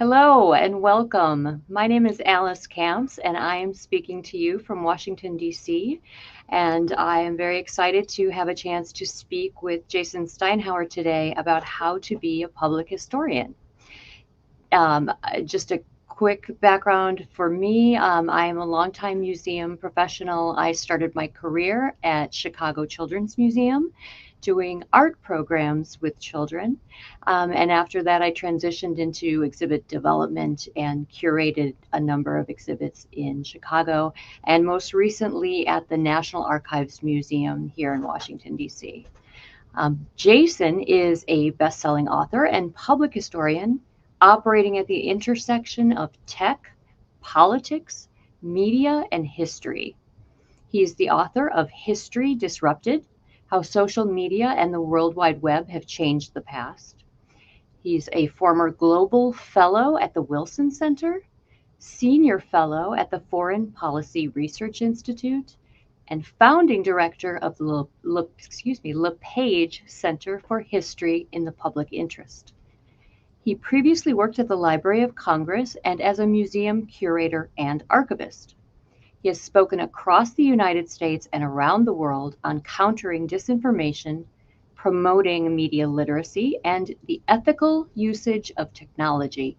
Hello and welcome. My name is Alice Kamps, and I am speaking to you from Washington, D.C. And I am very excited to have a chance to speak with Jason Steinhauer today about how to be a public historian. Just a quick background for me, I am a longtime museum professional. I started my career at Chicago Children's Museum doing art programs with children. And after that, I transitioned into exhibit development and curated a number of exhibits in Chicago, and most recently at the National Archives Museum here in Washington, D.C. Jason is a best-selling author and public historian operating at the intersection of tech, politics, media, and history. He is the author of History Disrupted: How Social Media and the World Wide Web Have Changed the Past. He's a former Global Fellow at the Wilson Center, Senior Fellow at the Foreign Policy Research Institute, and founding director of the LePage Center for History in the Public Interest. He previously worked at the Library of Congress and as a museum curator and archivist. He has spoken across the United States and around the world on countering disinformation, promoting media literacy, and the ethical usage of technology.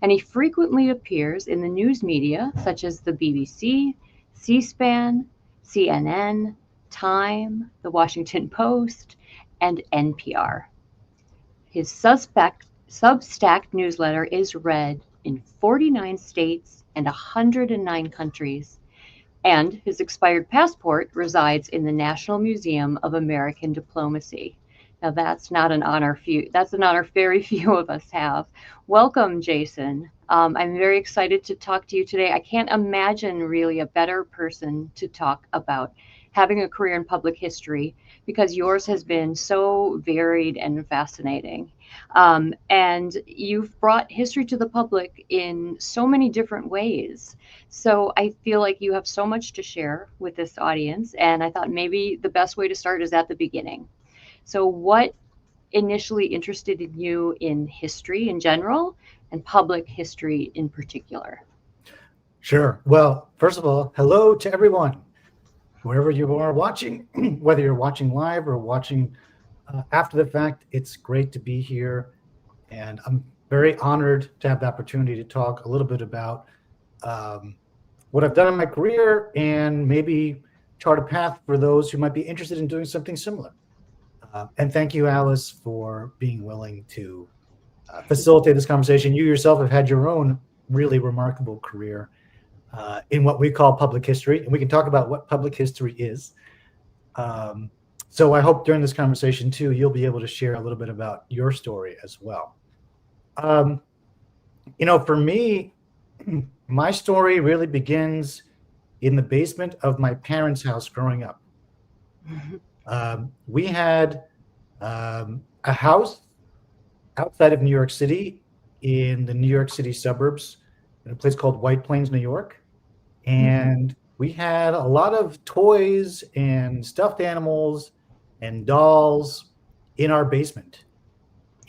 And he frequently appears in the news media such as the BBC, C-SPAN, CNN, Time, The Washington Post, and NPR. His Substack newsletter is read in 49 states and 109 countries, and his expired passport resides in the National Museum of American Diplomacy. Now that's an honor very few of us have. Welcome, Jason. I'm very excited to talk to you today. I can't imagine really a better person to talk about having a career in public history because yours has been so varied and fascinating. And you've brought history to the public in so many different ways. So I feel like you have so much to share with this audience. And I thought maybe the best way to start is at the beginning. So, what initially interested in you in history in general and public history in particular? Sure. Well, first of all, hello to everyone, wherever you are watching, whether you're watching live or watching after the fact. It's great to be here. And I'm very honored to have the opportunity to talk a little bit about what I've done in my career and maybe chart a path for those who might be interested in doing something similar. And thank you, Alice, for being willing to facilitate this conversation. You yourself have had your own really remarkable career in what we call public history, and we can talk about what public history is. So I hope during this conversation, too, you'll be able to share a little bit about your story as well. For me, my story really begins in the basement of my parents' house growing up. We had a house outside of New York City in the New York City suburbs in a place called White Plains, New York. And we had a lot of toys and stuffed animals and dolls in our basement.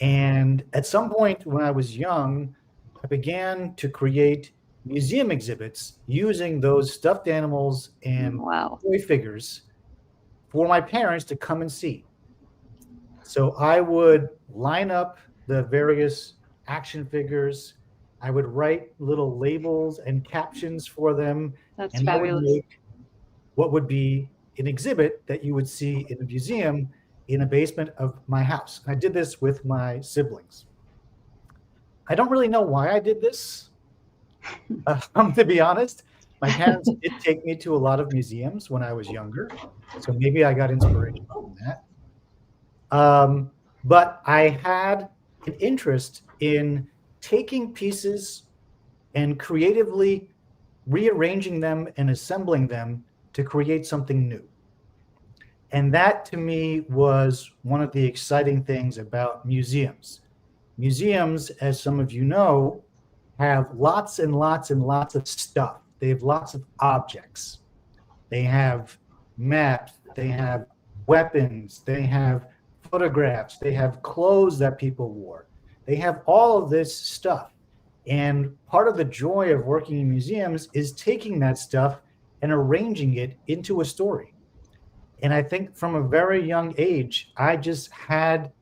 And at some point when I was young, I began to create museum exhibits using those stuffed animals and toy figures for my parents to come and see. So I would line up the various action figures. I would write little labels and captions for them. That's and fabulous. I would make what would be an exhibit that you would see in a museum in a basement of my house. And I did this with my siblings. I don't really know why I did this, to be honest. My parents did take me to a lot of museums when I was younger, so maybe I got inspiration from that. But I had an interest in taking pieces and creatively rearranging them and assembling them to create something new. And that, to me, was one of the exciting things about museums. Museums, as some of you know, have lots and lots and lots of stuff. They have lots of objects. They have maps. They have weapons. They have photographs. They have clothes that people wore. They have all of this stuff. And part of the joy of working in museums is taking that stuff and arranging it into a story. And I think from a very young age, I just had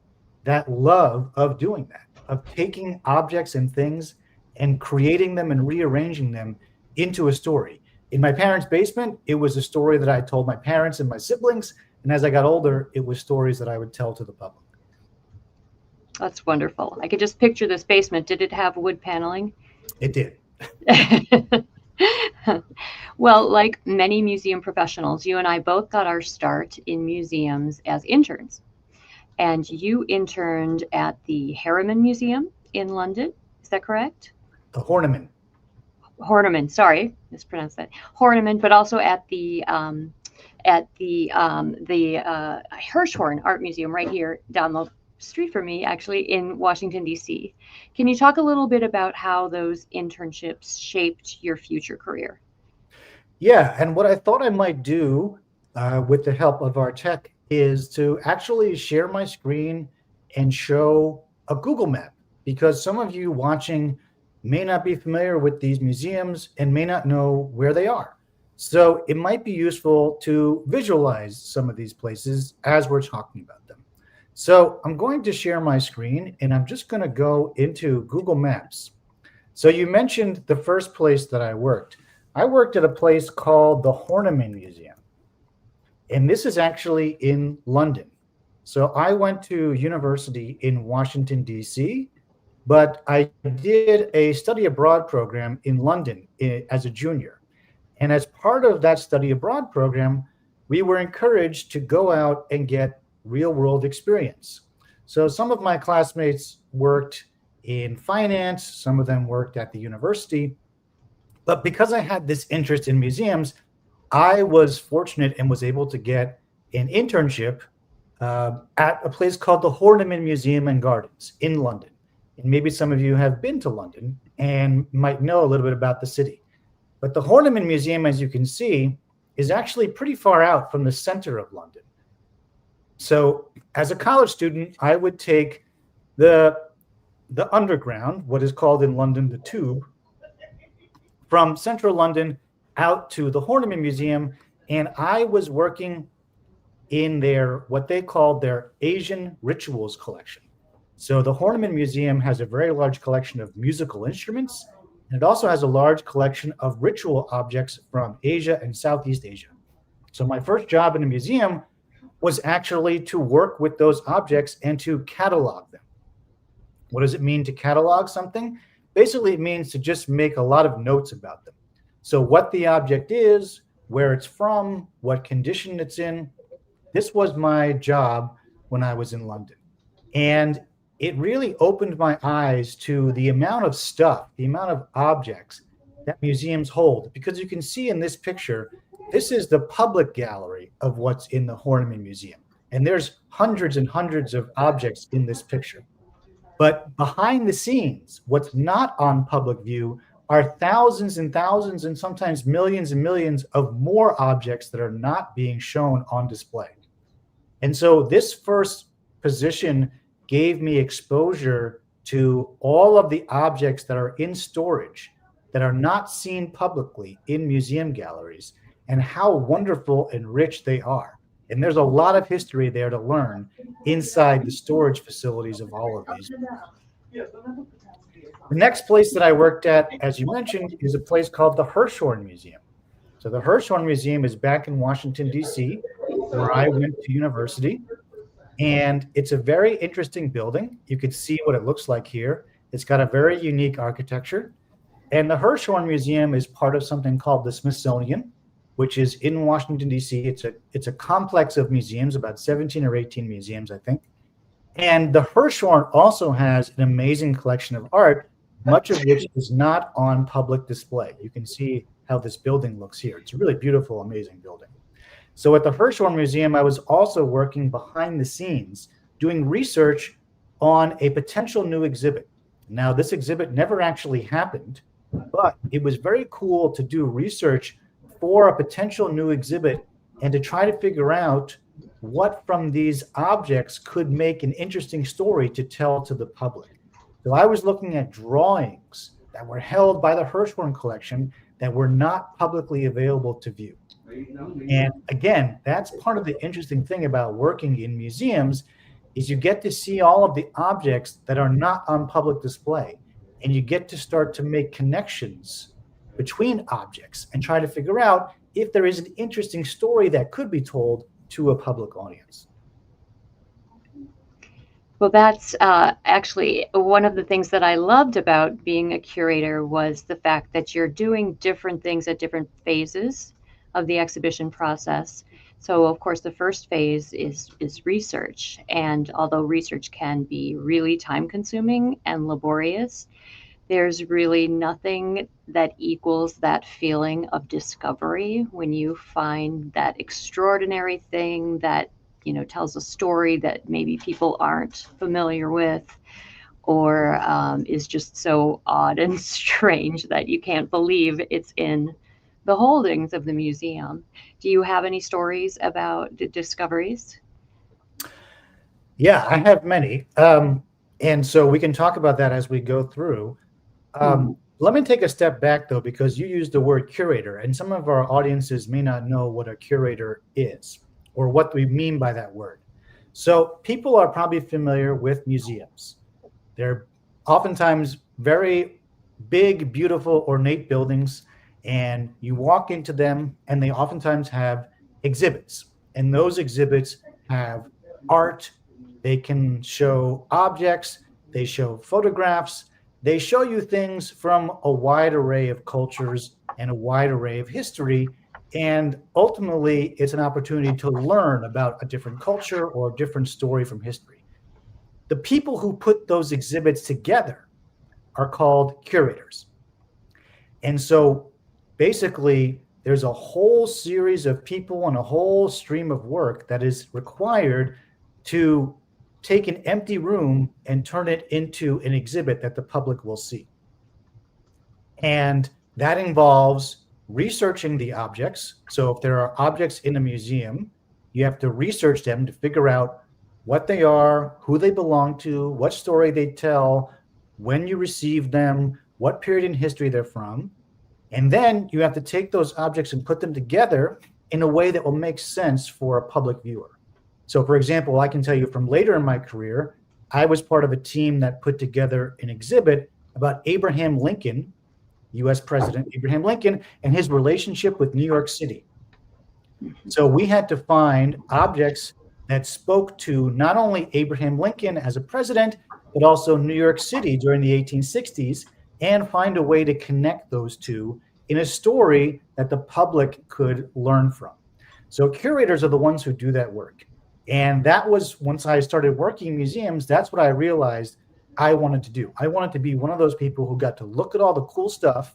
that love of doing that, of taking objects and things and creating them and rearranging them into a story. In my parents' basement, it was a story that I told my parents and my siblings. And as I got older, it was stories that I would tell to the public. That's wonderful. I could just picture this basement. Did it have wood paneling? It did. Well, like many museum professionals, you and I both got our start in museums as interns. And you interned at the Harriman Museum in London. Is that correct? The Horniman. Horniman, sorry, mispronounced that. Horniman, but also at the Hirshhorn Art Museum right here down the street from me, actually in Washington D.C. Can you talk a little bit about how those internships shaped your future career? Yeah, and what I thought I might do with the help of our tech is to actually share my screen and show a Google map, because some of you watching may not be familiar with these museums and may not know where they are. So it might be useful to visualize some of these places as we're talking about them. So I'm going to share my screen and I'm just going to go into Google Maps. So you mentioned the first place that I worked. I worked at a place called the Horniman Museum. And this is actually in London. So I went to university in Washington, D.C., but I did a study abroad program in London as a junior. And as part of that study abroad program, we were encouraged to go out and get real world experience. So some of my classmates worked in finance, some of them worked at the university. But because I had this interest in museums, I was fortunate and was able to get an internship at a place called the Horniman Museum and Gardens in London. And maybe some of you have been to London and might know a little bit about the city. But the Horniman Museum, as you can see, is actually pretty far out from the center of London. So as a college student, I would take the underground, what is called in London the Tube, from central London out to the Horniman Museum, and I was working in their, what they called their Asian rituals collection. So the Horniman Museum has a very large collection of musical instruments, and it also has a large collection of ritual objects from Asia and Southeast Asia. So my first job in a museum was actually to work with those objects and to catalog them. What does it mean to catalog something? Basically, it means to just make a lot of notes about them. So what the object is, where it's from, what condition it's in. This was my job when I was in London. And it really opened my eyes to the amount of stuff, the amount of objects that museums hold. Because you can see in this picture, this is the public gallery of what's in the Horniman Museum. And there's hundreds and hundreds of objects in this picture. But behind the scenes, what's not on public view are thousands and thousands and sometimes millions and millions of more objects that are not being shown on display. And so this first position gave me exposure to all of the objects that are in storage that are not seen publicly in museum galleries and how wonderful and rich they are. And there's a lot of history there to learn inside the storage facilities of all of these. The next place that I worked at, as you mentioned, is a place called the Hirshhorn Museum. So the Hirshhorn Museum is back in Washington, D.C., where I went to university. And it's a very interesting building. You can see what it looks like here. It's got a very unique architecture. And the Hirshhorn Museum is part of something called the Smithsonian, which is in Washington, D.C. It's a complex of museums, about 17 or 18 museums, I think. And the Hirshhorn also has an amazing collection of art, much of which is not on public display. You can see how this building looks here. It's a really beautiful, amazing building. So at the Hirshhorn Museum, I was also working behind the scenes, doing research on a potential new exhibit. Now, this exhibit never actually happened, but it was very cool to do research for a potential new exhibit and to try to figure out what from these objects could make an interesting story to tell to the public. So I was looking at drawings that were held by the Hirshhorn collection that were not publicly available to view. And again, that's part of the interesting thing about working in museums is you get to see all of the objects that are not on public display, and you get to start to make connections between objects and try to figure out if there is an interesting story that could be told to a public audience. Well, that's actually one of the things that I loved about being a curator was the fact that you're doing different things at different phases of the exhibition process. So, of course, the first phase is research, and although research can be really time-consuming and laborious, there's really nothing that equals that feeling of discovery when you find that extraordinary thing that tells a story that maybe people aren't familiar with, or is just so odd and strange that you can't believe it's in the holdings of the museum. Do you have any stories about discoveries? Yeah, I have many. And so we can talk about that as we go through. Let me take a step back, though, because you used the word curator, and some of our audiences may not know what a curator is or what we mean by that word. So people are probably familiar with museums. They're oftentimes very big, beautiful, ornate buildings, and you walk into them, and they oftentimes have exhibits. And those exhibits have art, they can show objects, they show photographs, they show you things from a wide array of cultures and a wide array of history. And ultimately, it's an opportunity to learn about a different culture or a different story from history. The people who put those exhibits together are called curators. And so basically, there's a whole series of people and a whole stream of work that is required to take an empty room and turn it into an exhibit that the public will see. And that involves researching the objects. So if there are objects in a museum, you have to research them to figure out what they are, who they belong to, what story they tell, when you receive them, what period in history they're from. And then you have to take those objects and put them together in a way that will make sense for a public viewer. So, for example, I can tell you from later in my career, I was part of a team that put together an exhibit about Abraham Lincoln, U.S. President Abraham Lincoln, and his relationship with New York City. So we had to find objects that spoke to not only Abraham Lincoln as a president, but also New York City during the 1860s, and find a way to connect those two in a story that the public could learn from. So curators are the ones who do that work. And that was, once I started working in museums, that's what I realized I wanted to do. I wanted to be one of those people who got to look at all the cool stuff,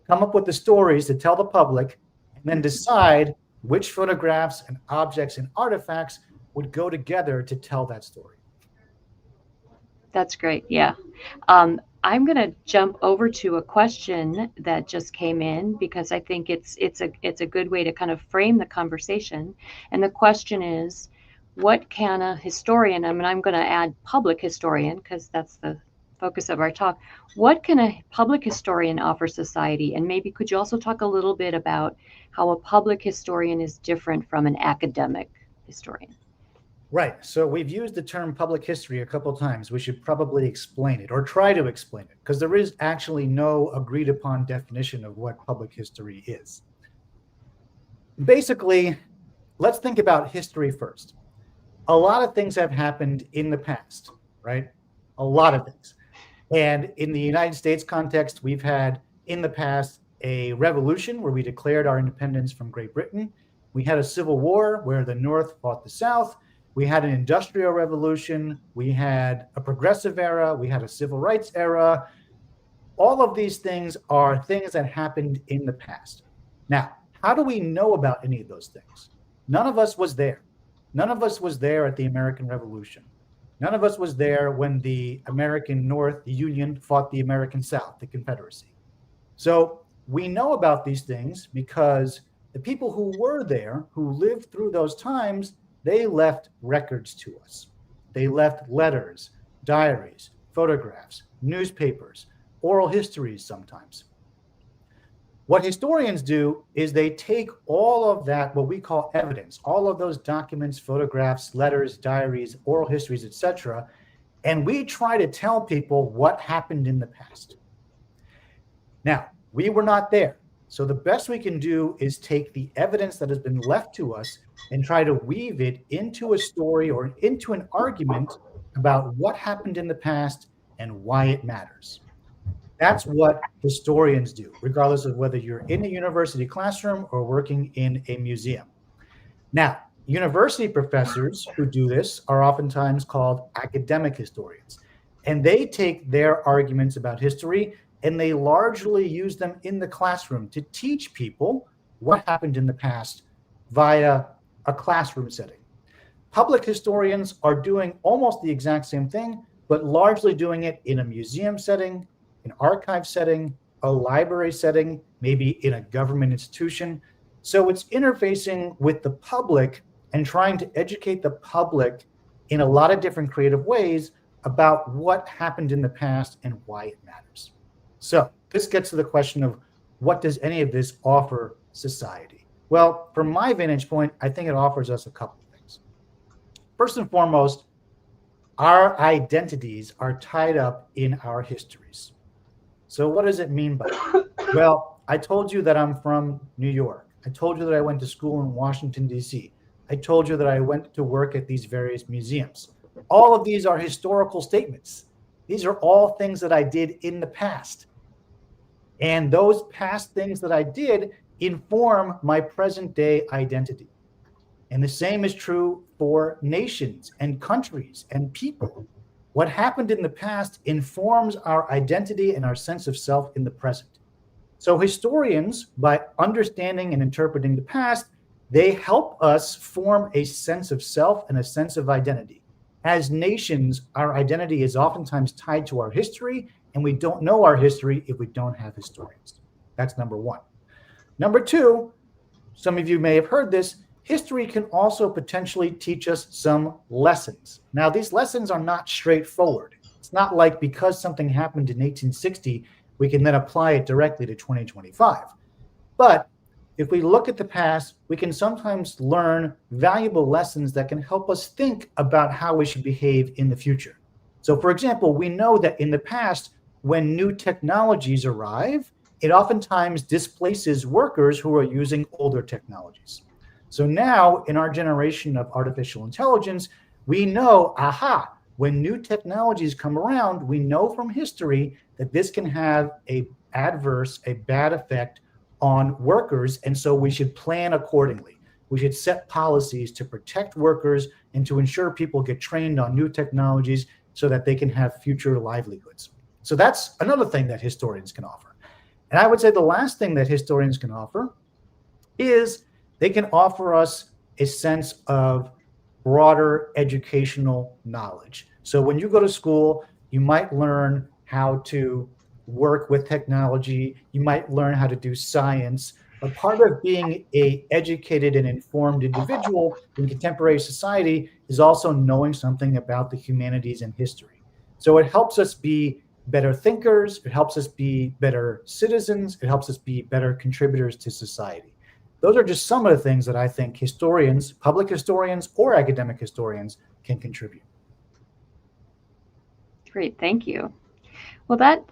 come up with the stories to tell the public, and then decide which photographs and objects and artifacts would go together to tell that story. That's great. Yeah. I'm going to jump over to a question that just came in because I think it's a good way to kind of frame the conversation. And the question is, what can a historian, I mean, I'm going to add public historian because that's the focus of our talk. What can a public historian offer society? And maybe could you also talk a little bit about how a public historian is different from an academic historian? Right. So we've used the term public history a couple of times. We should probably explain it or try to explain it because there is actually no agreed upon definition of what public history is. Basically, let's think about history first. A lot of things have happened in the past, right? A lot of things. And in the United States context, we've had in the past a revolution where we declared our independence from Great Britain. We had a civil war where the North fought the South. We had an industrial revolution. We had a progressive era. We had a civil rights era. All of these things are things that happened in the past. Now, how do we know about any of those things? None of us was there. None of us was there at the American Revolution. None of us was there when the American North, the Union, fought the American South, the Confederacy. So we know about these things because the people who were there, who lived through those times, they left records to us. They left letters, diaries, photographs, newspapers, oral histories sometimes. What historians do is they take all of that, what we call evidence, all of those documents, photographs, letters, diaries, oral histories, etc., and we try to tell people what happened in the past. Now, we were not there. So the best we can do is take the evidence that has been left to us and try to weave it into a story or into an argument about what happened in the past and why it matters. That's what historians do, regardless of whether you're in a university classroom or working in a museum. Now, university professors who do this are oftentimes called academic historians, and they take their arguments about history and they largely use them in the classroom to teach people what happened in the past via a classroom setting. Public historians are doing almost the exact same thing, but largely doing it in a museum setting, an archive setting, a library setting, maybe in a government institution. So it's interfacing with the public and trying to educate the public in a lot of different creative ways about what happened in the past and why it matters. So this gets to the question of, what does any of this offer society? Well, from my vantage point, I think it offers us a couple of things. First and foremost, our identities are tied up in our histories. So what does it mean by that? Well, I told you that I'm from New York. I told you that I went to school in Washington, D.C. I told you that I went to work at these various museums. All of these are historical statements. These are all things that I did in the past. And those past things that I did inform my present day identity. And the same is true for nations and countries and people. What happened in the past informs our identity and our sense of self in the present. So historians, by understanding and interpreting the past, they help us form a sense of self and a sense of identity. As nations, our identity is oftentimes tied to our history, and we don't know our history if we don't have historians. That's number one. Number two, some of you may have heard this, history can also potentially teach us some lessons. Now, these lessons are not straightforward. It's not like because something happened in 1860, we can then apply it directly to 2025. But if we look at the past, we can sometimes learn valuable lessons that can help us think about how we should behave in the future. So, for example, we know that in the past, when new technologies arrive, it oftentimes displaces workers who are using older technologies. So now in our generation of artificial intelligence, we know, when new technologies come around, we know from history that this can have a bad effect on workers. And so we should plan accordingly. We should set policies to protect workers and to ensure people get trained on new technologies so that they can have future livelihoods. So that's another thing that historians can offer. And I would say the last thing that historians can offer is they can offer us a sense of broader educational knowledge. So when you go to school, you might learn how to work with technology, you might learn how to do science. But part of being an educated and informed individual in contemporary society is also knowing something about the humanities and history. So it helps us be better thinkers, it helps us be better citizens, it helps us be better contributors to society. Those are just some of the things that I think historians, public historians or academic historians, can contribute. Great, thank you. Well, that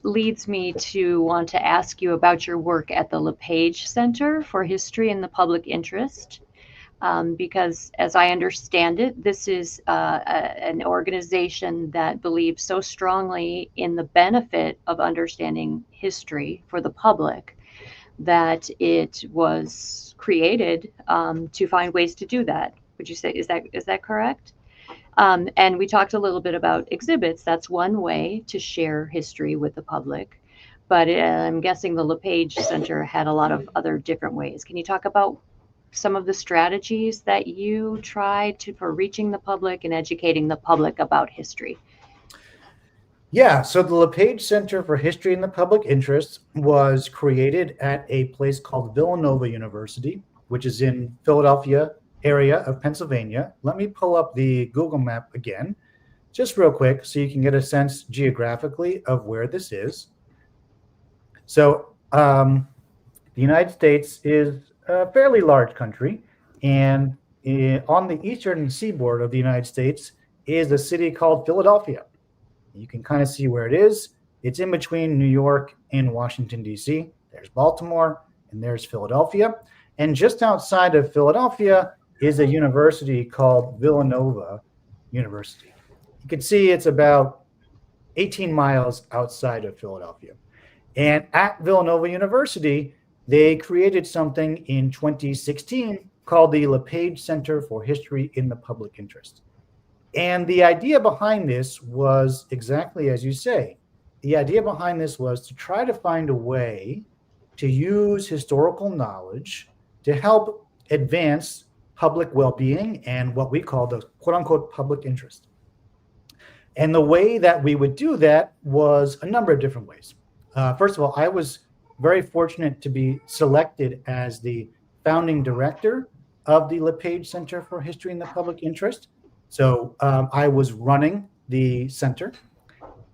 leads me to want to ask you about your work at the LePage Center for History in the Public Interest, because as I understand it, this is an organization that believes so strongly in the benefit of understanding history for the public that it was created to find ways to do that. Would you say, is that correct? And we talked a little bit about exhibits. That's one way to share history with the public. But I'm guessing the LePage Center had a lot of other different ways. Can you talk about some of the strategies that you tried for reaching the public and educating the public about history? Yeah, so the LePage Center for History in the Public Interest was created at a place called Villanova University, which is in Philadelphia area of Pennsylvania. Let me pull up the Google map again. just real quick so you can get a sense geographically of where this is. So the United States is a fairly large country, and on the eastern seaboard of the United States is a city called Philadelphia. You can kind of see where it is. It's in between New York and Washington, D.C. There's Baltimore, and there's Philadelphia. And just outside of Philadelphia is a university called Villanova University. You can see it's about 18 miles outside of Philadelphia. And at Villanova University, they created something in 2016 called the LePage Center for History in the Public Interest. And the idea behind this was exactly as you say. The idea behind this was to try to find a way to use historical knowledge to help advance public well-being and what we call the quote-unquote public interest. And the way that we would do that was a number of different ways. First of all, I was very fortunate to be selected as the founding director of the LePage Center for History in the Public Interest. So I was running the center.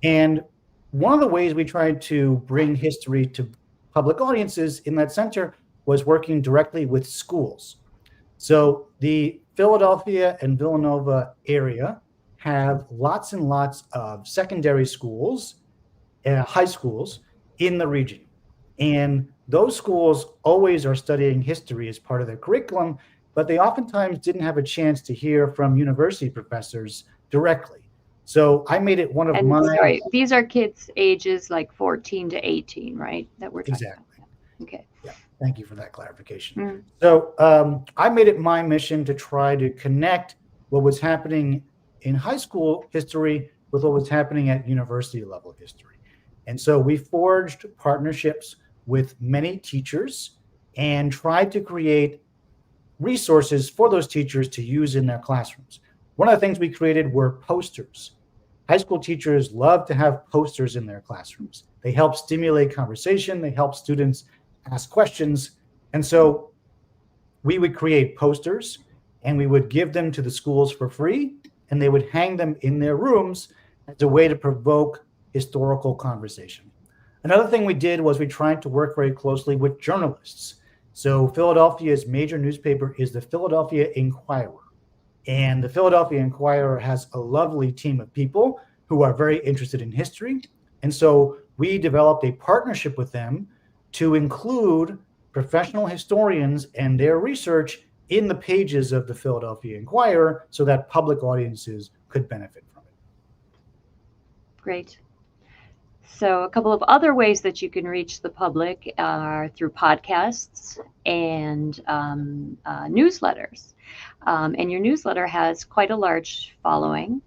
And one of the ways we tried to bring history to public audiences in that center was working directly with schools. So the Philadelphia and Villanova area have lots and lots of secondary schools, high schools in the region. And those schools always are studying history as part of their curriculum, but they oftentimes didn't have a chance to hear from university professors directly. So I made it one of And my... sorry, these are kids ages like 14 to 18, right? That we're talking Exactly. about. Okay. Yeah, thank you for that clarification. Mm. So I made it my mission to try to connect what was happening in high school history with what was happening at university level history. And so we forged partnerships with many teachers and tried to create resources for those teachers to use in their classrooms. One of the things we created were posters. High school teachers love to have posters in their classrooms. They help stimulate conversation. They help students ask questions. And so we would create posters and we would give them to the schools for free, and they would hang them in their rooms as a way to provoke historical conversation. Another thing we did was we tried to work very closely with journalists. So Philadelphia's major newspaper is the Philadelphia Inquirer. And the Philadelphia Inquirer has a lovely team of people who are very interested in history. And so we developed a partnership with them to include professional historians and their research in the pages of the Philadelphia Inquirer so that public audiences could benefit from it. Great. So a couple of other ways that you can reach the public are through podcasts and newsletters. And your newsletter has quite a large following.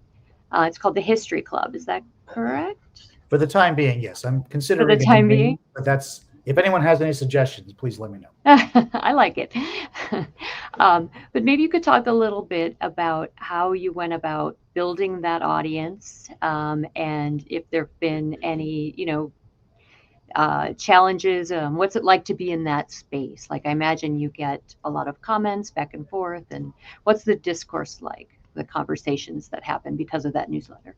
It's called the History Club. Is that correct? For the time being, yes. I'm considering For the time being? But that's, if anyone has any suggestions, please let me know. I like it. But maybe you could talk a little bit about how you went about building that audience, and if there have been any, challenges. What's it like to be in that space? Like, I imagine you get a lot of comments back and forth, and what's the discourse like, the conversations that happen because of that newsletter?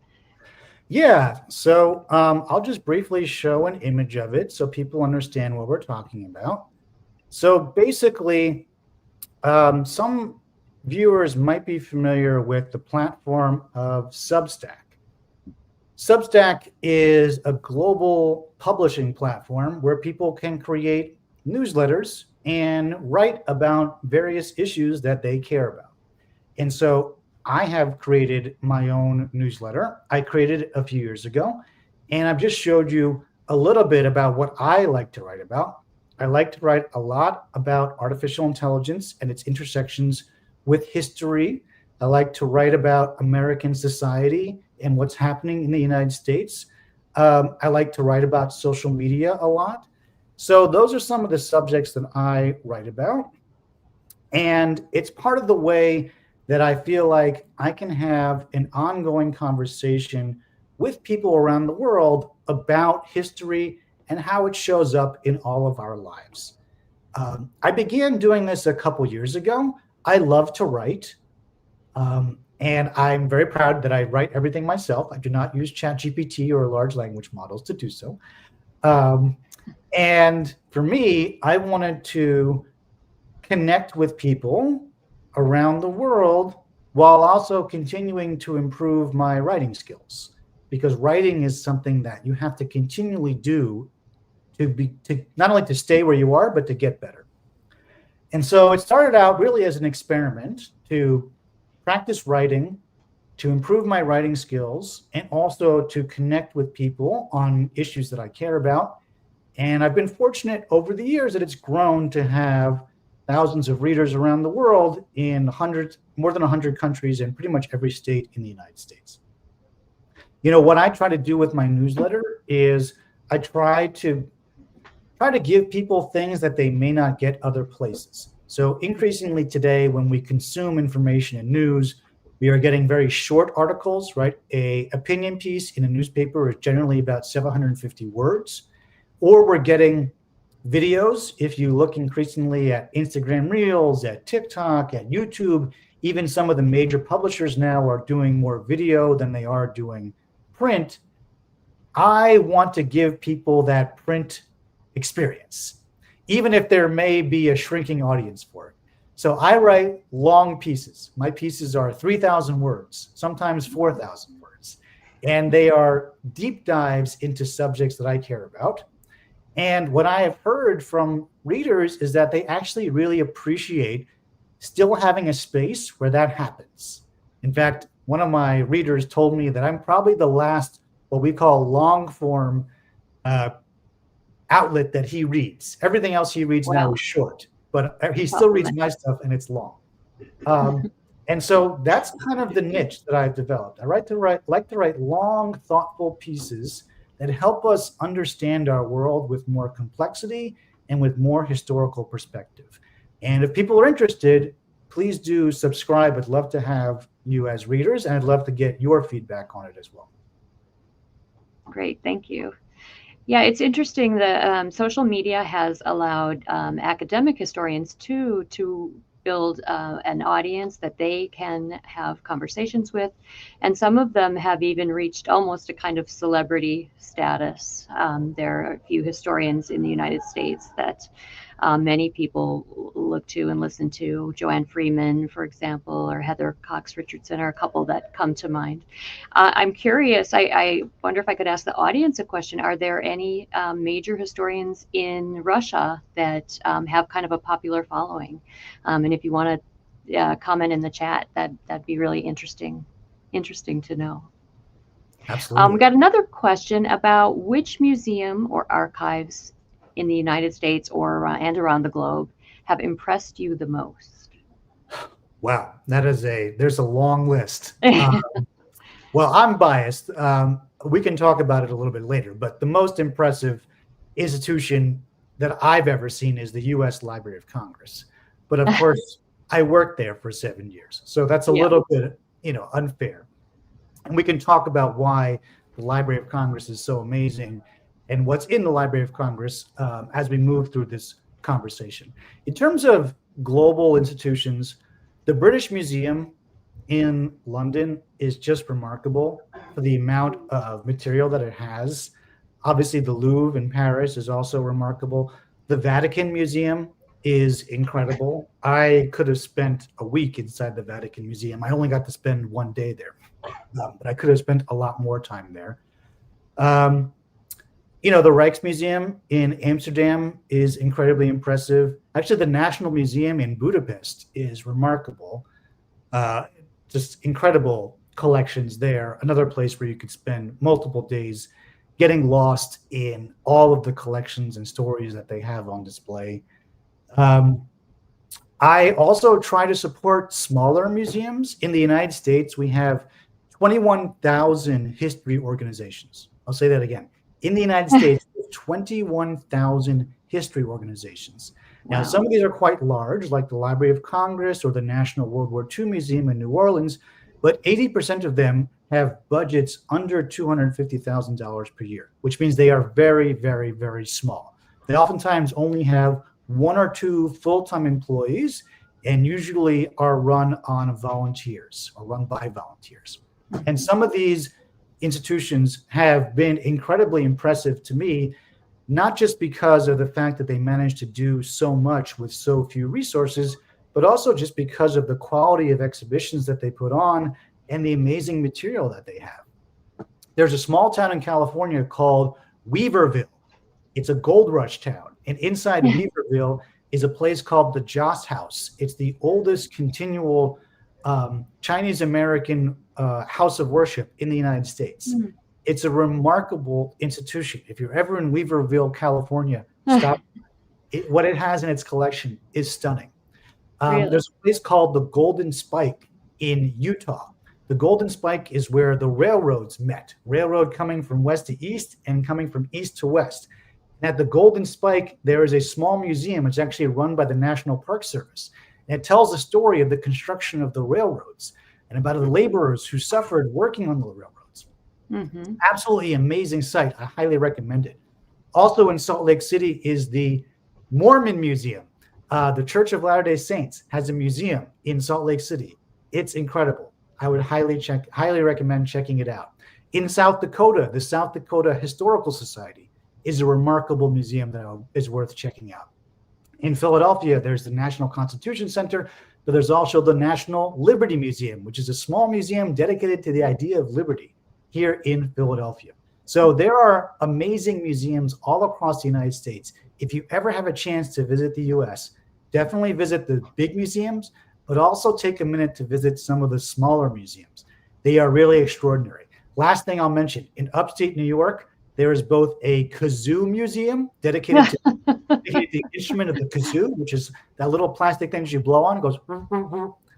Yeah, so I'll just briefly show an image of it so people understand what we're talking about. So basically, some viewers might be familiar with the platform of Substack. Substack is a global publishing platform where people can create newsletters and write about various issues that they care about. And so I have created my own newsletter. I created it a few years ago, and I've just showed you a little bit about what I like to write about. I like to write a lot about artificial intelligence and its intersections with history. I like to write about American society and what's happening in the United States. I like to write about social media a lot. So those are some of the subjects that I write about. And it's part of the way that I feel like I can have an ongoing conversation with people around the world about history and how it shows up in all of our lives. I began doing this a couple years ago. I love to write. And I'm very proud that I write everything myself. I do not use ChatGPT or large language models to do so. Um, and for me, I wanted to connect with people around the world while also continuing to improve my writing skills, because writing is something that you have to continually do to not only to stay where you are, but to get better. And so it started out really as an experiment to practice writing, to improve my writing skills, and also to connect with people on issues that I care about. And I've been fortunate over the years that it's grown to have thousands of readers around the world in more than 100 countries in pretty much every state in the United States. What I try to do with my newsletter is I try to give people things that they may not get other places. So increasingly today, when we consume information and news, we are getting very short articles, right? A opinion piece in a newspaper is generally about 750 words, or we're getting videos. If you look increasingly at Instagram Reels, at TikTok, at YouTube, even some of the major publishers now are doing more video than they are doing print. I want to give people that print experience, even if there may be a shrinking audience for it. So I write long pieces. My pieces are 3,000 words, sometimes 4,000 words. And they are deep dives into subjects that I care about. And what I have heard from readers is that they actually really appreciate still having a space where that happens. In fact, one of my readers told me that I'm probably the last, what we call long form outlet that he reads. Everything else he reads now is short, but he still reads my stuff and it's long. And so that's kind of the niche that I've developed. I like to write long, thoughtful pieces that help us understand our world with more complexity and with more historical perspective. And if people are interested, please do subscribe. I'd love to have you as readers, and I'd love to get your feedback on it as well. Great, thank you. Yeah, it's interesting that social media has allowed academic historians too to build an audience that they can have conversations with. And some of them have even reached almost a kind of celebrity status. There are a few historians in the United States that many people look to and listen to. Joanne Freeman, for example, or Heather Cox Richardson are a couple that come to mind. I'm curious, I wonder if I could ask the audience a question. Are there any major historians in Russia that have kind of a popular following? And if you want to comment in the chat, that'd be really interesting to know. Absolutely. We got another question about which museum or archives in the United States and around the globe have impressed you the most? Wow, there's a long list. Well, I'm biased. We can talk about it a little bit later, but the most impressive institution that I've ever seen is the U.S. Library of Congress. But of course, I worked there for 7 years, so that's a little bit, unfair. And we can talk about why the Library of Congress is so amazing and what's in the Library of Congress as we move through this conversation. In terms of global institutions, the British Museum in London is just remarkable for the amount of material that it has. Obviously, the Louvre in Paris is also remarkable. The Vatican Museum is incredible. I could have spent a week inside the Vatican Museum. I only got to spend 1 day there, but I could have spent a lot more time there. The Rijksmuseum in Amsterdam is incredibly impressive. Actually, the National Museum in Budapest is remarkable. Just incredible collections there. Another place where you could spend multiple days getting lost in all of the collections and stories that they have on display. I also try to support smaller museums. In the United States, we have 21,000 history organizations. I'll say that again. In the United States, 21,000 history organizations. Now, some of these are quite large, like the Library of Congress or the National World War II Museum in New Orleans, but 80% of them have budgets under $250,000 per year, which means they are very, very, very small. They oftentimes only have 1 or 2 full-time employees, and usually are run on volunteers or run by volunteers. And Mhm. some of these institutions have been incredibly impressive to me, not just because of the fact that they managed to do so much with so few resources, but also just because of the quality of exhibitions that they put on and the amazing material that they have. There's a small town in California called Weaverville. It's a gold rush town. And inside Weaverville is a place called the Joss House. It's the oldest continual Chinese American house of worship in the United States. Mm. It's a remarkable institution. If you're ever in Weaverville, California, stop. What it has in its collection is stunning. Really? There's a place called the Golden Spike in Utah. The Golden Spike is where the railroads met, railroad coming from west to east and coming from east to west. And at the Golden Spike, there is a small museum. It's actually run by the National Park Service. And it tells the story of the construction of the railroads and about the laborers who suffered working on the railroads. Hmm. Absolutely amazing site. I highly recommend it. Also in Salt Lake City is the Mormon Museum. The Church of Latter-day Saints has a museum in Salt Lake City. It's incredible. I would highly recommend checking it out. In South Dakota, the South Dakota Historical Society is a remarkable museum that is worth checking out. In Philadelphia, there's the National Constitution Center, but there's also the National Liberty Museum, which is a small museum dedicated to the idea of liberty here in Philadelphia. So there are amazing museums all across the United States. If you ever have a chance to visit the US, definitely visit the big museums, but also take a minute to visit some of the smaller museums. They are really extraordinary. Last thing I'll mention, in upstate New York, there is both a kazoo museum dedicated to the instrument of the kazoo, which is that little plastic thing you blow on, it goes.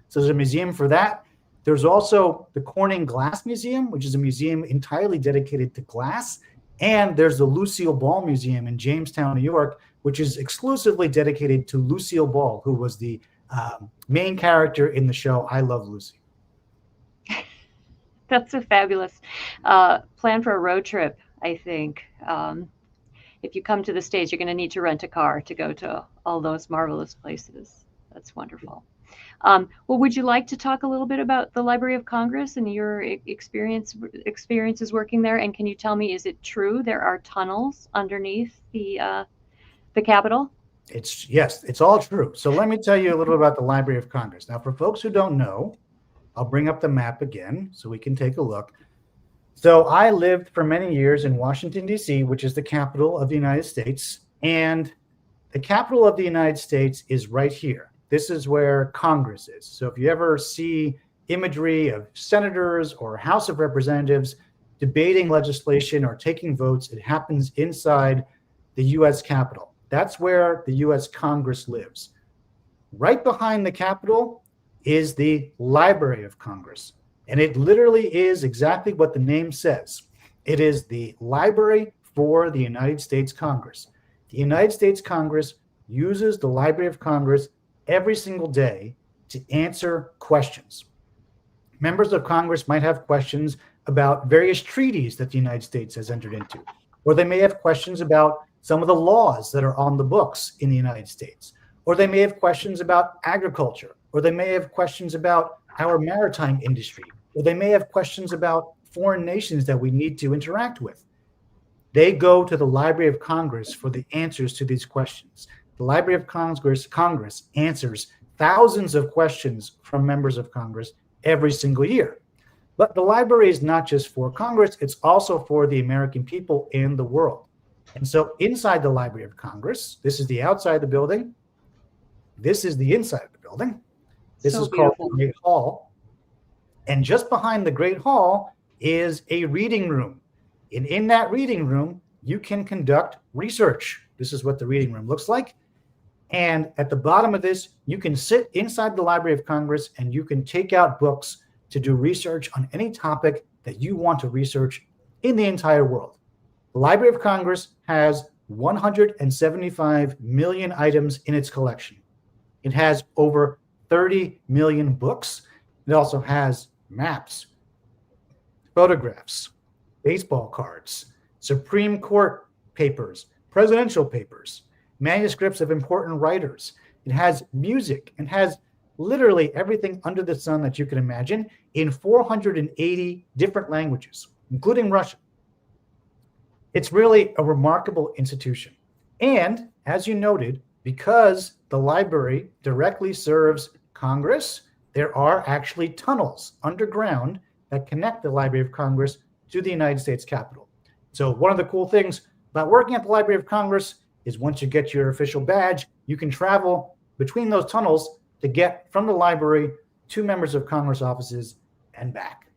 So there's a museum for that. There's also the Corning Glass Museum, which is a museum entirely dedicated to glass. And there's the Lucille Ball Museum in Jamestown, New York, which is exclusively dedicated to Lucille Ball, who was the main character in the show I Love Lucy. That's a fabulous plan for a road trip, I think. If you come to the States, you're going to need to rent a car to go to all those marvelous places. That's wonderful. Well, would you like to talk a little bit about the Library of Congress and your experiences working there? And can you tell me, is it true there are tunnels underneath the Capitol? Yes, it's all true. So let me tell you a little about the Library of Congress. Now, for folks who don't know, I'll bring up the map again so we can take a look. So I lived for many years in Washington, D.C., which is the capital of the United States. And the capital of the United States is right here. This is where Congress is. So if you ever see imagery of senators or House of Representatives debating legislation or taking votes, it happens inside the U.S. Capitol. That's where the U.S. Congress lives. Right behind the Capitol is the Library of Congress. And it literally is exactly what the name says. It is the library for the United States Congress. The United States Congress uses the Library of Congress every single day to answer questions. Members of Congress might have questions about various treaties that the United States has entered into, or they may have questions about some of the laws that are on the books in the United States, or they may have questions about agriculture, or they may have questions about our maritime industry, or they may have questions about foreign nations that we need to interact with. They go to the Library of Congress for the answers to these questions. The Library of Congress answers thousands of questions from members of Congress every single year. But the library is not just for Congress, it's also for the American people and the world. And so inside the Library of Congress, this is the outside of the building, this is the inside of the building. This So is called beautiful. the Great Hall. And just behind the Great Hall is a reading room. And in that reading room, you can conduct research. This is what the reading room looks like. And at the bottom of this, you can sit inside the Library of Congress and you can take out books to do research on any topic that you want to research in the entire world. The Library of Congress has 175 million items in its collection. It has over 30 million books. It also has maps, photographs, baseball cards, Supreme Court papers, presidential papers, manuscripts of important writers. It has music. It has literally everything under the sun that you can imagine in 480 different languages, including Russian. It's really a remarkable institution. And as you noted, because the library directly serves Congress, there are actually tunnels underground that connect the Library of Congress to the United States Capitol. So one of the cool things about working at the Library of Congress is once you get your official badge, you can travel between those tunnels to get from the library to members of Congress offices and back.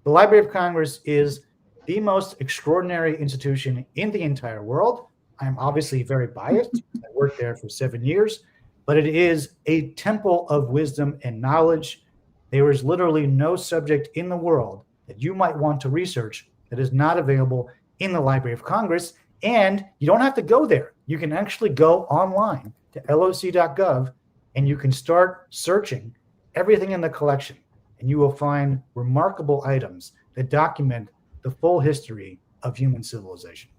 The Library of Congress is the most extraordinary institution in the entire world. I'm obviously very biased. I worked there for 7 years, but it is a temple of wisdom and knowledge. There is literally no subject in the world that you might want to research that is not available in the Library of Congress. And you don't have to go there. You can actually go online to loc.gov and you can start searching everything in the collection. And you will find remarkable items that document the full history of human civilization.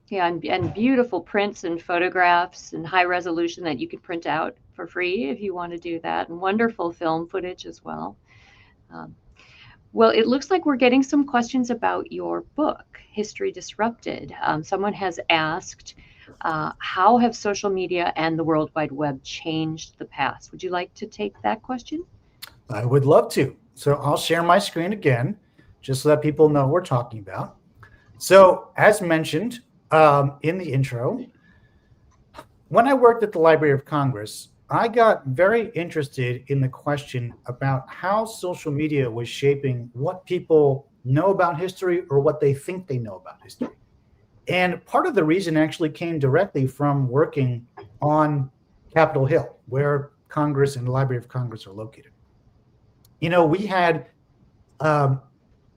Yeah, and beautiful prints and photographs and high resolution that you could print out for free if you want to do that, and wonderful film footage as well. Um, well, it looks like we're getting some questions about your book, History Disrupted. Someone has asked, how have social media and the World Wide Web changed the past? Would you like to take that question? I would love to. So I'll share my screen again, just so that people know what we're talking about. So as mentioned in the intro, when I worked at the Library of Congress, I got very interested in the question about how social media was shaping what people know about history or what they think they know about history. And part of the reason actually came directly from working on Capitol Hill, where Congress and the Library of Congress are located. You know, we had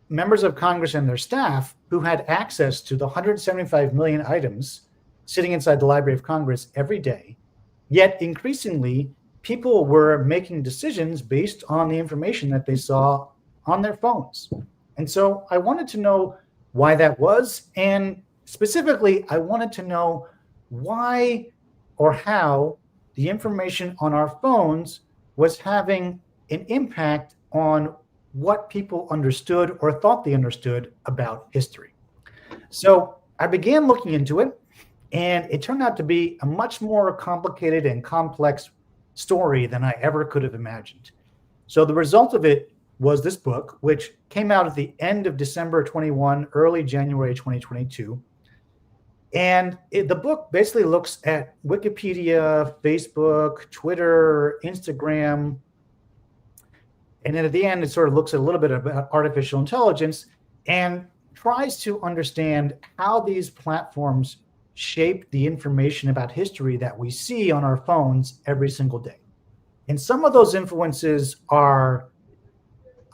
members of Congress and their staff who had access to the 175 million items sitting inside the Library of Congress every day. Yet increasingly, people were making decisions based on the information that they saw on their phones. And so I wanted to know why that was. And specifically, I wanted to know why or how the information on our phones was having an impact on what people understood or thought they understood about history. So I began looking into it, and it turned out to be a much more complicated and complex story than I ever could have imagined. So the result of it was this book, which came out at the end of December 21, early January 2022. And the book basically looks at Wikipedia, Facebook, Twitter, Instagram. And then at the end, it sort of looks at a little bit about artificial intelligence and tries to understand how these platforms shape the information about history that we see on our phones every single day. And some of those influences are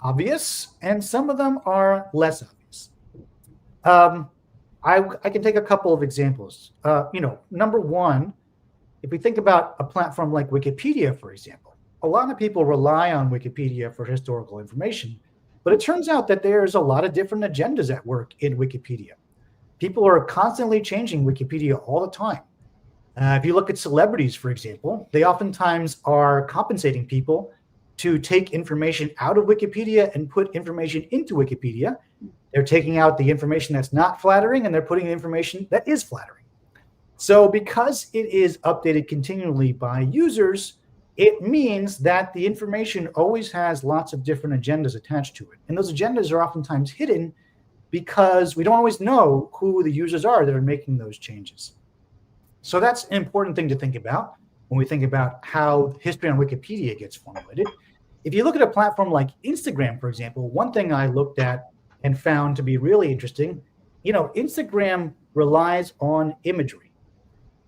obvious, and some of them are less obvious. I can take a couple of examples. Number one, if we think about a platform like Wikipedia, for example, a lot of people rely on Wikipedia for historical information, but it turns out that there's a lot of different agendas at work in Wikipedia. People are constantly changing Wikipedia all the time. If you look at celebrities, for example, they oftentimes are compensating people to take information out of Wikipedia and put information into Wikipedia. They're taking out the information that's not flattering and they're putting the information that is flattering. So because it is updated continually by users, it means that the information always has lots of different agendas attached to it. And those agendas are oftentimes hidden because we don't always know who the users are that are making those changes. So that's an important thing to think about when we think about how history on Wikipedia gets formulated. If you look at a platform like Instagram, for example, one thing I looked at and found to be really interesting, Instagram relies on imagery.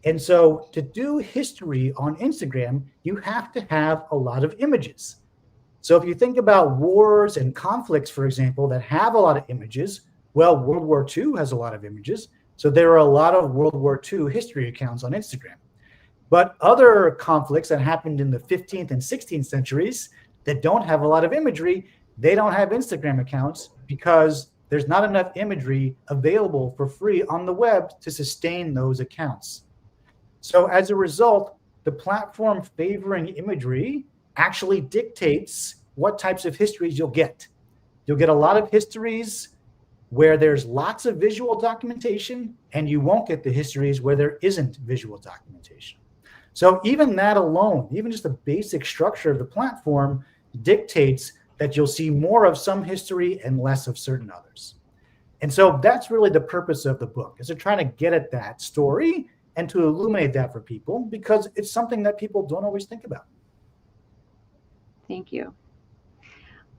And so to do history on Instagram, you have to have a lot of images. So if you think about wars and conflicts, for example, that have a lot of images, well, World War II has a lot of images. So there are a lot of World War II history accounts on Instagram. But other conflicts that happened in the 15th and 16th centuries that don't have a lot of imagery, they don't have Instagram accounts because there's not enough imagery available for free on the web to sustain those accounts. So as a result, the platform favoring imagery actually dictates what types of histories you'll get. You'll get a lot of histories where there's lots of visual documentation, and you won't get the histories where there isn't visual documentation. So even that alone, even just the basic structure of the platform dictates that you'll see more of some history and less of certain others. And so that's really the purpose of the book, is to try to get at that story and to illuminate that for people, because it's something that people don't always think about. Thank you.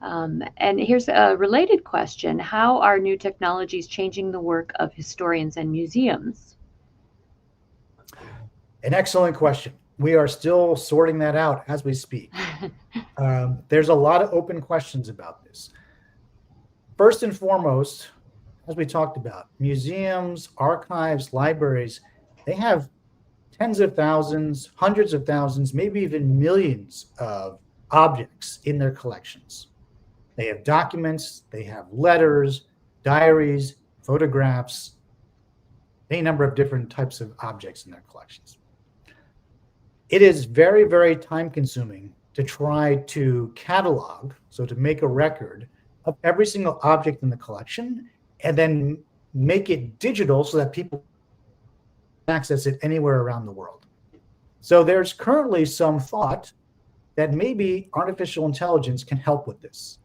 And here's a related question. How are new technologies changing the work of historians and museums? An excellent question. We are still sorting that out as we speak. There's a lot of open questions about this. First and foremost, as we talked about, museums, archives, libraries, they have tens of thousands, hundreds of thousands, maybe even millions of objects in their collections. They have documents, they have letters, diaries, photographs, any number of different types of objects in their collections. It is very, very time consuming to try to catalog, so to make a record of every single object in the collection and then make it digital so that people can access it anywhere around the world. So there's currently some thought that maybe artificial intelligence can help with this.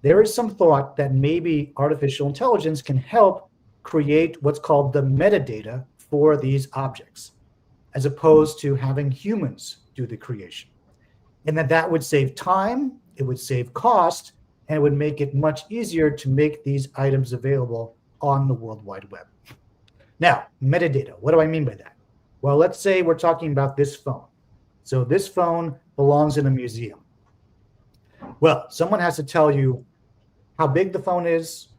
There is some thought that maybe artificial intelligence can help create what's called the metadata for these objects, as opposed to having humans do the creation. And that would save time, it would save cost, and it would make it much easier to make these items available on the World Wide Web. Now, metadata, what do I mean by that? Well, let's say we're talking about this phone. So this phone belongs in a museum. Well, someone has to tell you how big the phone is,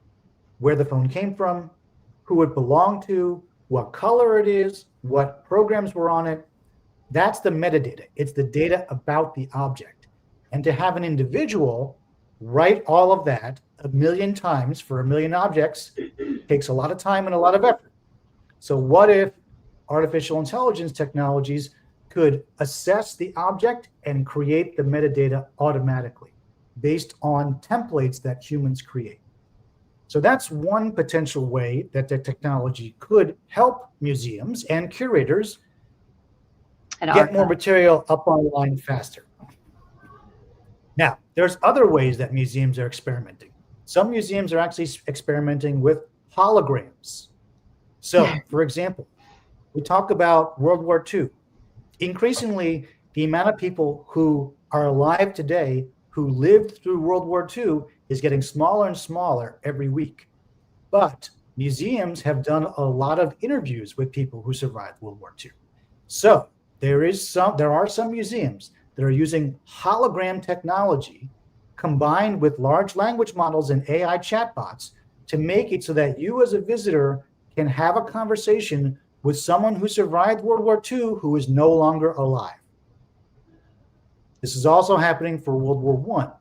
where the phone came from, who it belonged to, what color it is, what programs were on it. That's the metadata. It's the data about the object. And to have an individual write all of that 1 million times for 1 million objects takes a lot of time and a lot of effort. So what if artificial intelligence technologies could assess the object and create the metadata automatically based on templates that humans create? So that's one potential way that the technology could help museums and curators get more material up online faster. Now, there's other ways that museums are experimenting. Some museums are actually experimenting with holograms. So, for example, we talk about World War II. Increasingly, the amount of people who are alive today who lived through World War II is getting smaller and smaller every week. But museums have done a lot of interviews with people who survived World War II. So there are some museums that are using hologram technology combined with large language models and AI chatbots to make it so that you as a visitor can have a conversation with someone who survived World War II who is no longer alive. This is also happening for World War I.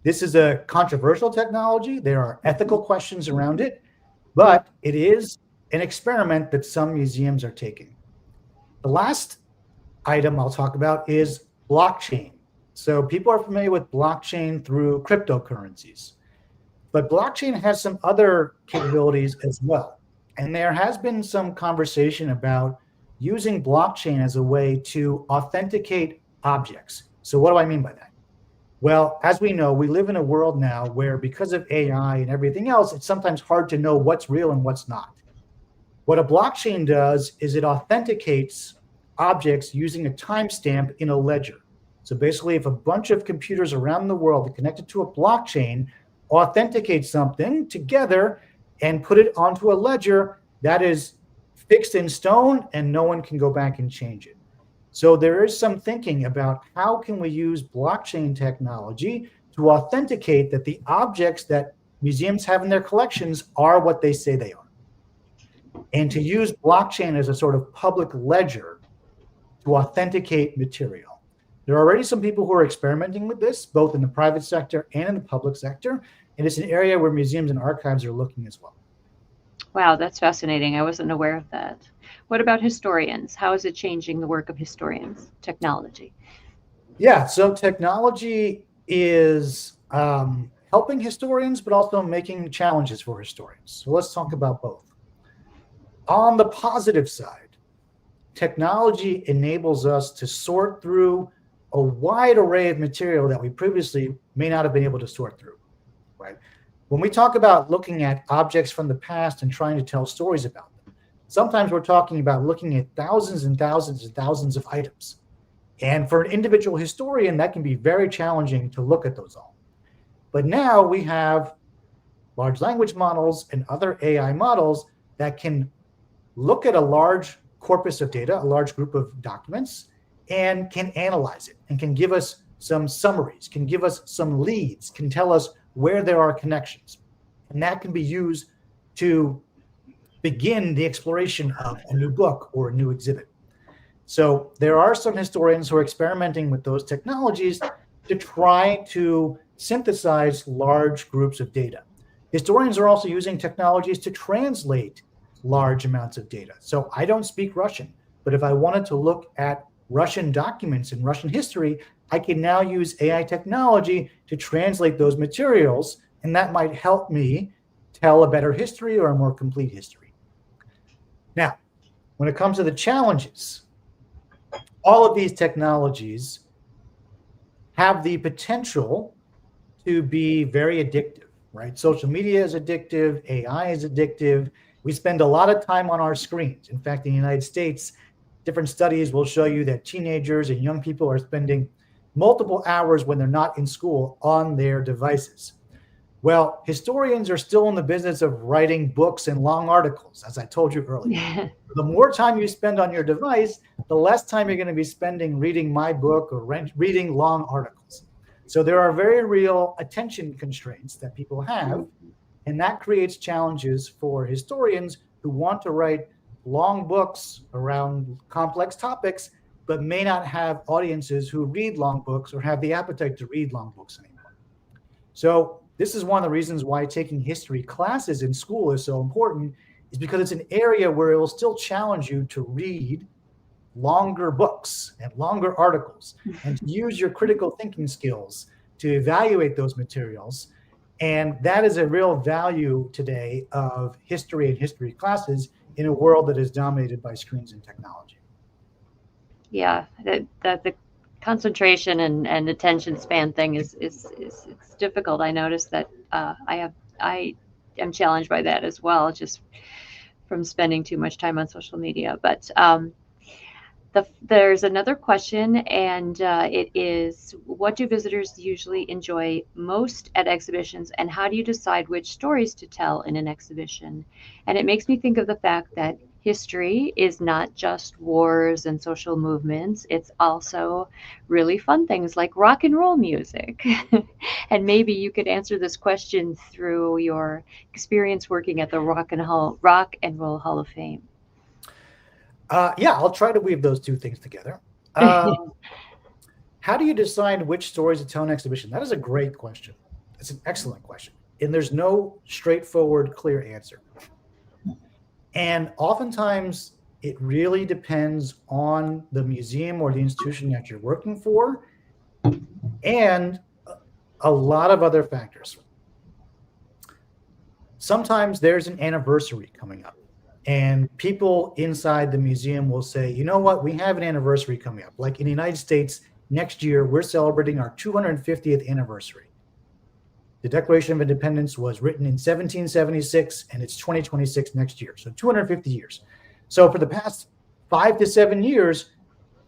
This is a controversial technology. There are ethical questions around it, but it is an experiment that some museums are taking. The last item I'll talk about is blockchain. So people are familiar with blockchain through cryptocurrencies, but blockchain has some other capabilities as well. And there has been some conversation about using blockchain as a way to authenticate objects. So what do I mean by that? Well, as we know, we live in a world now where because of AI and everything else, it's sometimes hard to know what's real and what's not. What a blockchain does is it authenticates objects using a timestamp in a ledger. So basically, if a bunch of computers around the world are connected to a blockchain, authenticate something together and put it onto a ledger, that is fixed in stone and no one can go back and change it. So there is some thinking about how can we use blockchain technology to authenticate that the objects that museums have in their collections are what they say they are. And to use blockchain as a sort of public ledger to authenticate material. There are already some people who are experimenting with this, both in the private sector and in the public sector. And it's an area where museums and archives are looking as well. Wow, that's fascinating. I wasn't aware of that. What about historians? How is it changing the work of historians, technology? Yeah, so technology is helping historians, but also making challenges for historians. So let's talk about both. On the positive side, technology enables us to sort through a wide array of material that we previously may not have been able to sort through, right? When we talk about looking at objects from the past and trying to tell stories about them, sometimes we're talking about looking at thousands and thousands and thousands of items. And for an individual historian, that can be very challenging to look at those all. But now we have large language models and other AI models that can look at a large corpus of data, a large group of documents, and can analyze it and can give us some summaries, can give us some leads, can tell us where there are connections. And that can be used to begin the exploration of a new book or a new exhibit. So there are some historians who are experimenting with those technologies to try to synthesize large groups of data. Historians are also using technologies to translate large amounts of data. So I don't speak Russian, but if I wanted to look at Russian documents in Russian history, I can now use AI technology to translate those materials, and that might help me tell a better history or a more complete history. Now, when it comes to the challenges, all of these technologies have the potential to be very addictive, right? Social media is addictive, AI is addictive. We spend a lot of time on our screens. In fact, in the United States, different studies will show you that teenagers and young people are spending multiple hours when they're not in school on their devices. Well, historians are still in the business of writing books and long articles, as I told you earlier. The more time you spend on your device, the less time you're going to be spending reading my book or reading long articles. So there are very real attention constraints that people have, and that creates challenges for historians who want to write long books around complex topics, but may not have audiences who read long books or have the appetite to read long books anymore. So this is one of the reasons why taking history classes in school is so important, is because it's an area where it will still challenge you to read longer books and longer articles and to use your critical thinking skills to evaluate those materials. And that is a real value today of history and history classes in a world that is dominated by screens and technology. Yeah, the concentration and attention span thing is it's difficult. I noticed that I am challenged by that as well, just from spending too much time on social media. But there's another question, and it is, what do visitors usually enjoy most at exhibitions, and how do you decide which stories to tell in an exhibition? And it makes me think of the fact that history is not just wars and social movements, it's also really fun things like rock and roll music. And maybe you could answer this question through your experience working at the Rock and Roll Hall of Fame. Yeah, I'll try to weave those two things together. How do you decide which stories to tell in an exhibition? That is a great question. It's an excellent question. And there's no straightforward, clear answer. And oftentimes, it really depends on the museum or the institution that you're working for and a lot of other factors. Sometimes there's an anniversary coming up, and people inside the museum will say, you know what, we have an anniversary coming up. Like in the United States, next year, we're celebrating our 250th anniversary. The Declaration of Independence was written in 1776, and it's 2026 next year, so 250 years. So for the past 5 to 7 years,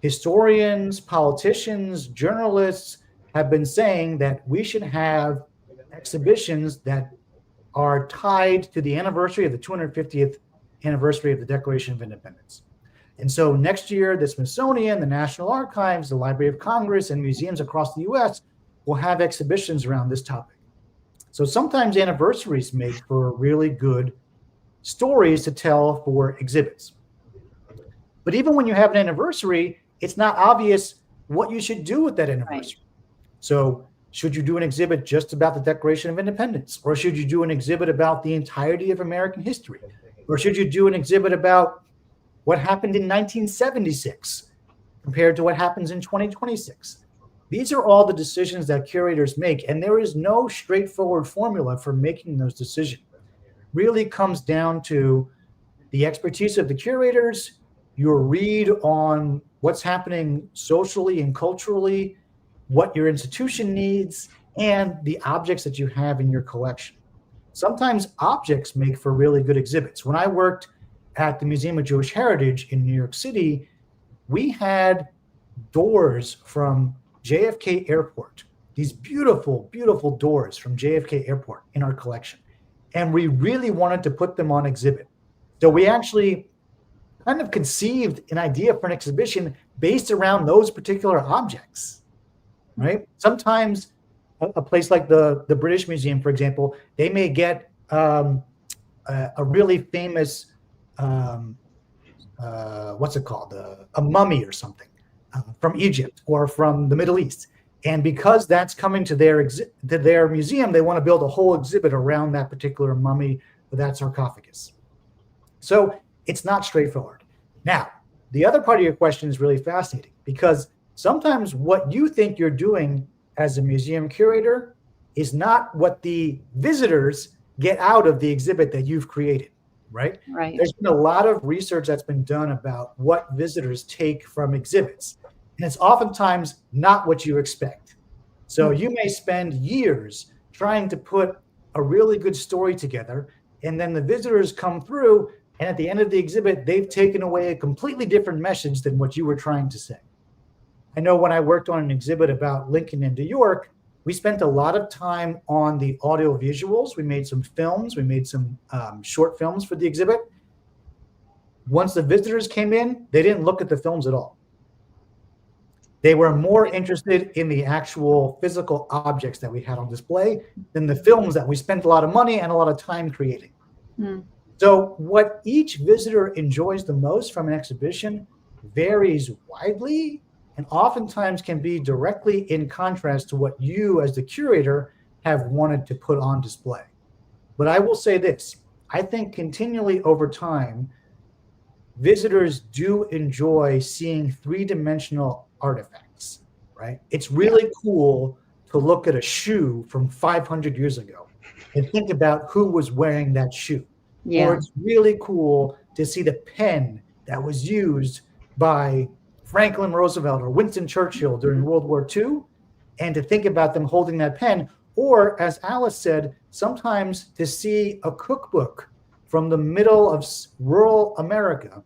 historians, politicians, journalists have been saying that we should have exhibitions that are tied to the anniversary of the 250th anniversary of the Declaration of Independence. And so next year, the Smithsonian, the National Archives, the Library of Congress, and museums across the US will have exhibitions around this topic. So sometimes anniversaries make for really good stories to tell for exhibits. But even when you have an anniversary, it's not obvious what you should do with that anniversary. Right. So should you do an exhibit just about the Declaration of Independence? Or should you do an exhibit about the entirety of American history? Or should you do an exhibit about what happened in 1976 compared to what happens in 2026. These are all the decisions that curators make, and there is no straightforward formula for making those decisions. Really comes down to the expertise of the curators, your read on what's happening socially and culturally, what your institution needs, and the objects that you have in your collection. Sometimes objects make for really good exhibits. When I worked at the Museum of Jewish Heritage in New York City, we had doors from JFK Airport, these beautiful, beautiful doors from JFK Airport in our collection. And we really wanted to put them on exhibit. So we actually kind of conceived an idea for an exhibition based around those particular objects, right? Sometimes a place like the British Museum, for example, they may get a really famous, what's it called, a mummy or something from Egypt or from the Middle East. And because that's coming to their museum, they want to build a whole exhibit around that particular mummy or that sarcophagus. So it's not straightforward. Now, the other part of your question is really fascinating because sometimes what you think you're doing as a museum curator is not what the visitors get out of the exhibit that you've created, right? Right. There's been a lot of research that's been done about what visitors take from exhibits, and it's oftentimes not what you expect. So you may spend years trying to put a really good story together, and then the visitors come through, and at the end of the exhibit, they've taken away a completely different message than what you were trying to say. I know when I worked on an exhibit about Lincoln in New York, we spent a lot of time on the audio visuals. We made some films. We made some short films for the exhibit. Once the visitors came in, they didn't look at the films at all. They were more interested in the actual physical objects that we had on display than the films that we spent a lot of money and a lot of time creating. Mm. So what each visitor enjoys the most from an exhibition varies widely and oftentimes can be directly in contrast to what you as the curator have wanted to put on display. But I will say this, I think continually over time, visitors do enjoy seeing three-dimensional artifacts, right? It's really cool to look at a shoe from 500 years ago and think about who was wearing that shoe. Yeah. Or it's really cool to see the pen that was used by Franklin Roosevelt or Winston Churchill during World War II, and to think about them holding that pen. Or, as Alice said, sometimes to see a cookbook from the middle of rural America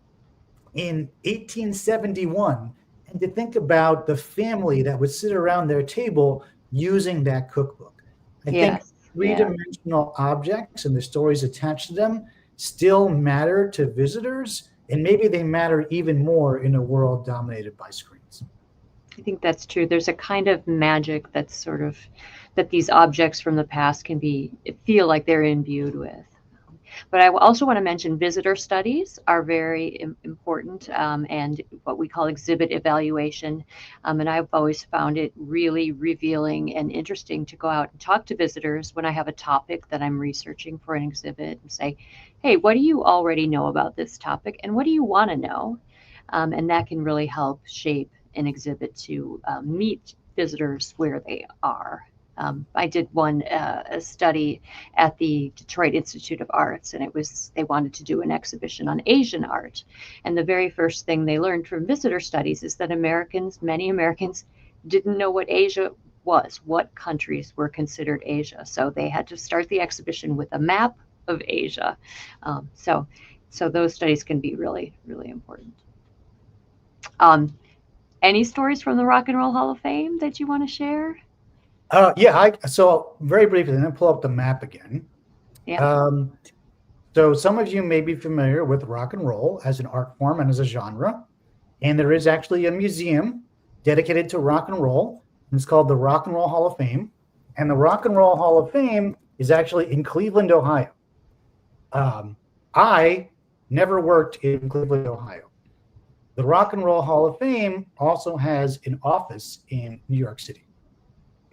in 1871, and to think about the family that would sit around their table using that cookbook. I think three-dimensional objects and the stories attached to them still matter to visitors, and maybe they matter even more in a world dominated by screens. I think that's true. There's a kind of magic that's sort of, that these objects from the past can feel like they're imbued with. But I also want to mention visitor studies are very important, and what we call exhibit evaluation. And I've always found it really revealing and interesting to go out and talk to visitors when I have a topic that I'm researching for an exhibit and say, hey, what do you already know about this topic and what do you want to know? And that can really help shape an exhibit to meet visitors where they are. I did a study at the Detroit Institute of Arts, and they wanted to do an exhibition on Asian art. And the very first thing they learned from visitor studies is that many Americans didn't know what Asia was, what countries were considered Asia. So they had to start the exhibition with a map of Asia. So those studies can be really, really important. Any stories from the Rock and Roll Hall of Fame that you want to share? So very briefly, and then pull up the map again. Yeah. So some of you may be familiar with rock and roll as an art form and as a genre. And there is actually a museum dedicated to rock and roll. And it's called the Rock and Roll Hall of Fame. And the Rock and Roll Hall of Fame is actually in Cleveland, Ohio. I never worked in Cleveland, Ohio. The Rock and Roll Hall of Fame also has an office in New York City.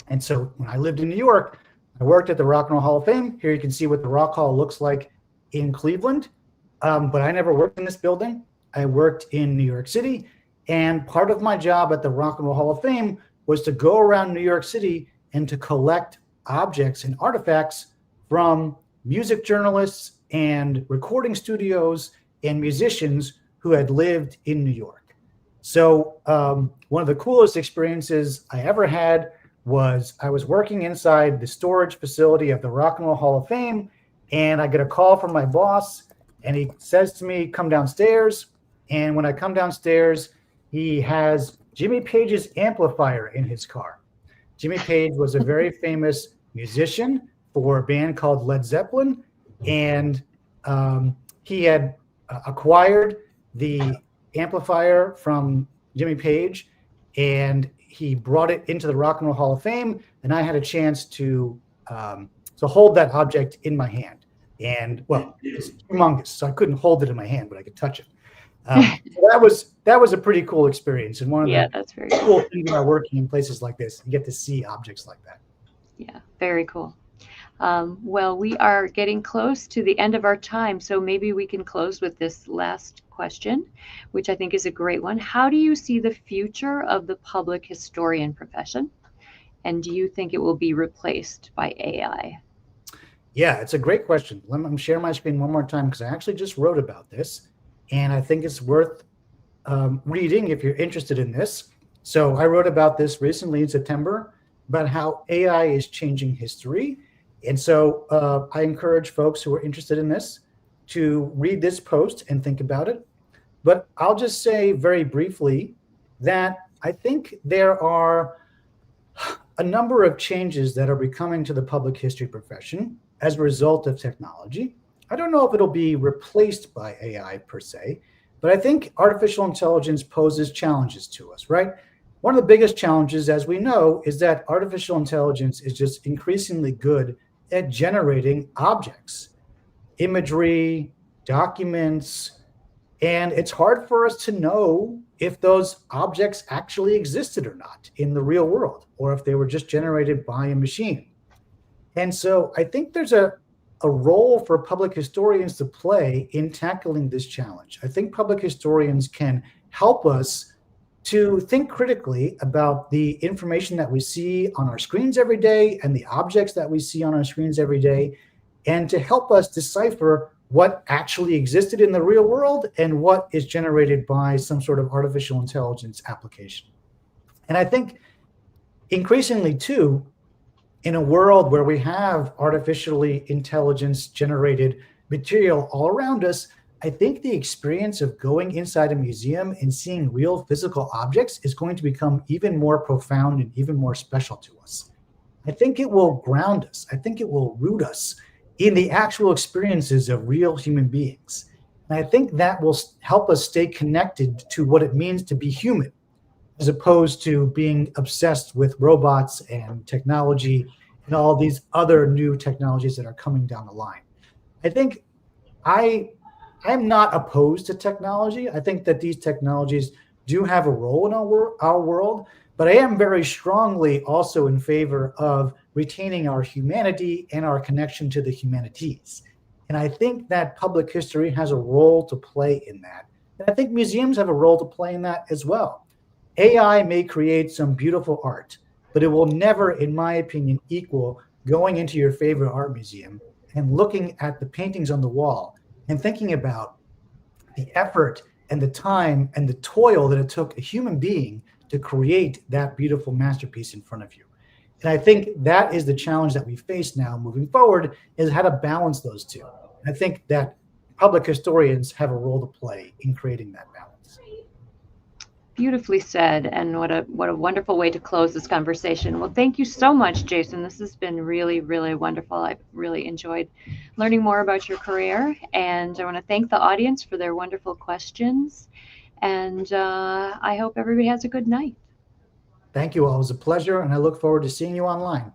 And so when I lived in New York, I worked at the Rock and Roll Hall of Fame. Here you can see what the Rock Hall looks like in Cleveland. But I never worked in this building. I worked in New York City, and part of my job at the Rock and Roll Hall of Fame was to go around New York City and to collect objects and artifacts from music journalists and recording studios and musicians who had lived in New York. So one of the coolest experiences I ever had was I was working inside the storage facility of the Rock and Roll Hall of Fame, and I get a call from my boss, and he says to me, "Come downstairs." And when I come downstairs, he has Jimmy Page's amplifier in his car. Jimmy Page was a very famous musician for a band called Led Zeppelin, and he had acquired the amplifier from Jimmy Page, and he brought it into the Rock and Roll Hall of Fame, and I had a chance to hold that object in my hand. And well, it's humongous, so I couldn't hold it in my hand, but I could touch it. So that was a pretty cool experience, and one of the that's very cool things about working in places like this. You get to see objects like that. Yeah, very cool. Well, we are getting close to the end of our time, so maybe we can close with this last question, which I think is a great one. How do you see the future of the public historian profession? And do you think it will be replaced by AI? Yeah, it's a great question. Let me share my screen one more time because I actually just wrote about this, and I think it's worth reading if you're interested in this. So I wrote about this recently in September about how AI is changing history. And so I encourage folks who are interested in this to read this post and think about it. But I'll just say very briefly that I think there are a number of changes that are becoming to the public history profession as a result of technology. I don't know if it'll be replaced by AI per se, but I think artificial intelligence poses challenges to us, right? One of the biggest challenges, as we know, is that artificial intelligence is just increasingly good at generating objects, imagery, documents, and it's hard for us to know if those objects actually existed or not in the real world, or if they were just generated by a machine. And so I think there's a role for public historians to play in tackling this challenge. I think public historians can help us to think critically about the information that we see on our screens every day and the objects that we see on our screens every day, and to help us decipher what actually existed in the real world and what is generated by some sort of artificial intelligence application. And I think increasingly too, in a world where we have artificially intelligence generated material all around us, I think the experience of going inside a museum and seeing real physical objects is going to become even more profound and even more special to us. I think it will ground us. I think it will root us in the actual experiences of real human beings. And I think that will help us stay connected to what it means to be human, as opposed to being obsessed with robots and technology and all these other new technologies that are coming down the line. I think I'm not opposed to technology. I think that these technologies do have a role in our world, but I am very strongly also in favor of retaining our humanity and our connection to the humanities. And I think that public history has a role to play in that. And I think museums have a role to play in that as well. AI may create some beautiful art, but it will never, in my opinion, equal going into your favorite art museum and looking at the paintings on the wall and thinking about the effort and the time and the toil that it took a human being to create that beautiful masterpiece in front of you. And I think that is the challenge that we face now moving forward, is how to balance those two. And I think that public historians have a role to play in creating that balance. Beautifully said, and what a wonderful way to close this conversation. Well, thank you so much, Jason. This has been really, really wonderful. I've really enjoyed learning more about your career, and I want to thank the audience for their wonderful questions. And I hope everybody has a good night. Thank you all. It was a pleasure, and I look forward to seeing you online.